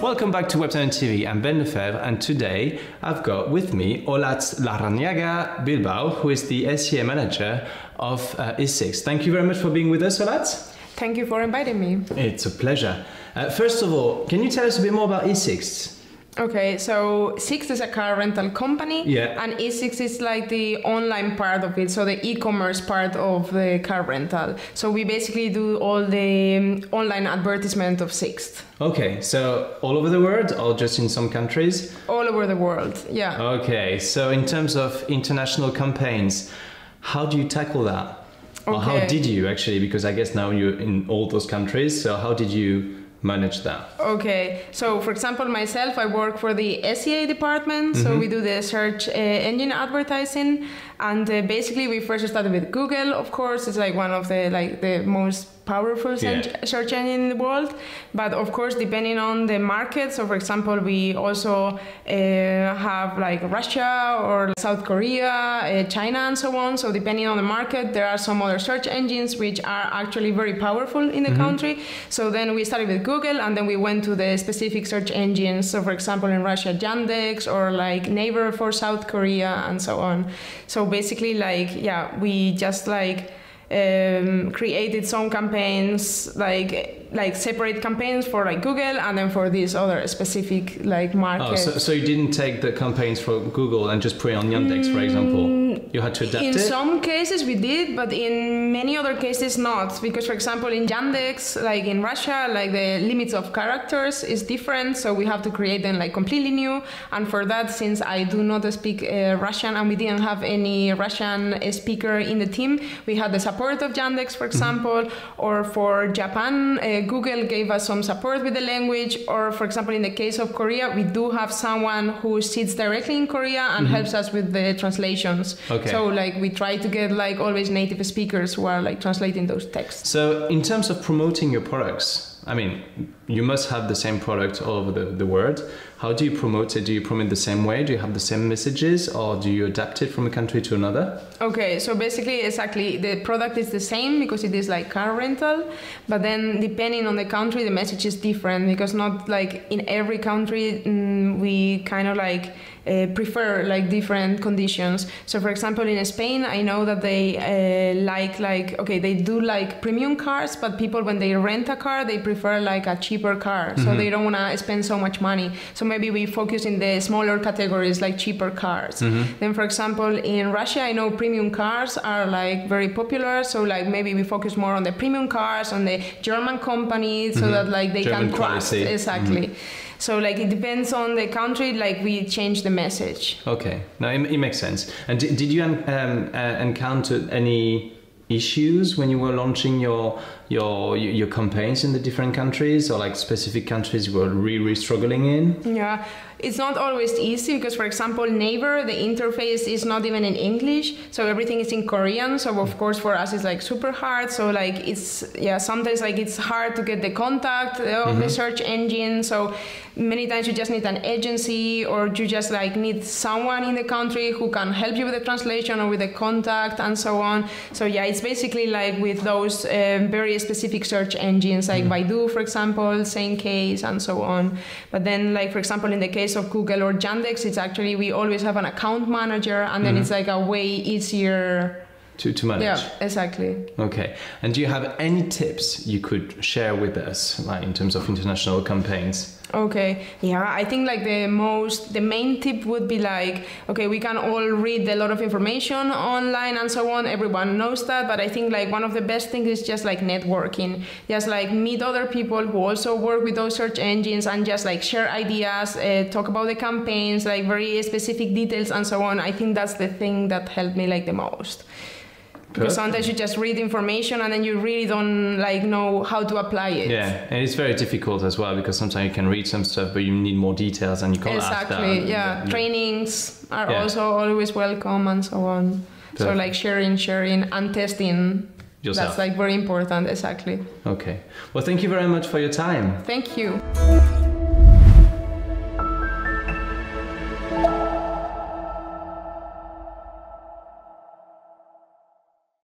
Welcome back to Webdesign TV. I'm Ben Lefebvre, and today I've got with me Olatz Larrañaga Bilbao, who is the SEA manager of eSixt. Thank you very much for being with us, Olatz. Thank you for inviting me. It's a pleasure. First of all, can you tell us a bit more about eSixt? Okay, so Sixt is a car rental company, and eSixt is like the online part of it, so the e-commerce part of the car rental. So we basically do all the online advertisement of Sixt. Okay, so all over the world or just in some countries? All over the world, yeah. Okay, so in terms of international campaigns, how do you tackle that? Okay. Or how did you actually, because I guess now you're in all those countries, so how did you manage that? Okay, so for example, myself, I work for the SEA department, so we do the search engine advertising, and basically we first started with Google, of course. It's like one of the most powerful search engine in the world, but of course depending on the market, so for example we also have like Russia or South Korea, China and so on, so depending on the market there are some other search engines which are actually very powerful in the country. So then we started with Google, and then we went to the specific search engines, so for example in Russia Yandex, or like Naver for South Korea and so on. So basically we just created some campaigns, like separate campaigns for like Google, and then for these other specific markets. Oh, so you didn't take the campaigns for Google and just put it on Yandex, for example? You had to adapt it? In some cases we did, but in many other cases not. Because for example in Yandex, like in Russia, like the limits of characters is different, so we have to create them like completely new. And for that, since I do not speak Russian and we didn't have any Russian speaker in the team, we had the support of Yandex, for example, or for Japan, Google gave us some support with the language, or for example in the case of Korea, we do have someone who sits directly in Korea and helps us with the translations. Okay. So like we try to get like always native speakers who are like translating those texts. So in terms of promoting your products, I mean, you must have the same product all over the world. How do you promote it? Do you promote the same way? Do you have the same messages, or do you adapt it from a country to another? Okay, so basically, exactly, the product is the same because it is like car rental, but then depending on the country, the message is different, because not like in every country we kind of like prefer like different conditions. So for example in Spain, I know that they they do like premium cars, but people when they rent a car they prefer like a cheaper car, so they don't want to spend so much money. So maybe we focus in the smaller categories like cheaper cars. Then for example in Russia, I know premium cars are like very popular, so like maybe we focus more on the premium cars, on the German companies, so that like they German can trust. quality. Exactly. So like it depends on the country, like we change the message. Okay, no, it makes sense. And did you encounter any issues when you were launching your campaigns in the different countries, or like specific countries you were really struggling in? Yeah, it's not always easy, because for example Naver, the interface is not even in English, so everything is in Korean. So of course for us it's like super hard. So like it's sometimes like it's hard to get the contact of the search engine. So many times you just need an agency, or you just like need someone in the country who can help you with the translation or with the contact and so on. So yeah, it's basically like with those very specific search engines like Baidu, for example, same case and so on. But then like for example in the case of Google or Yandex, it's actually we always have an account manager, and then it's like a way easier to manage. Yeah, exactly. Okay. And do you have any tips you could share with us, like in terms of international campaigns? Okay, yeah, I think like the main tip would be like, okay, we can all read a lot of information online and so on, everyone knows that, but I think like one of the best things is just like networking, just like meet other people who also work with those search engines, and just like share ideas, talk about the campaigns, like very specific details and so on. I think that's the thing that helped me like the most. Because sometimes you just read information and then you really don't like know how to apply it. Yeah, and it's very difficult as well, because sometimes you can read some stuff but you need more details and you can't ask that. Exactly, yeah. Trainings are also always welcome and so on. Perfect. So like sharing and testing yourself. That's like very important, exactly. Okay. Well, thank you very much for your time. Thank you.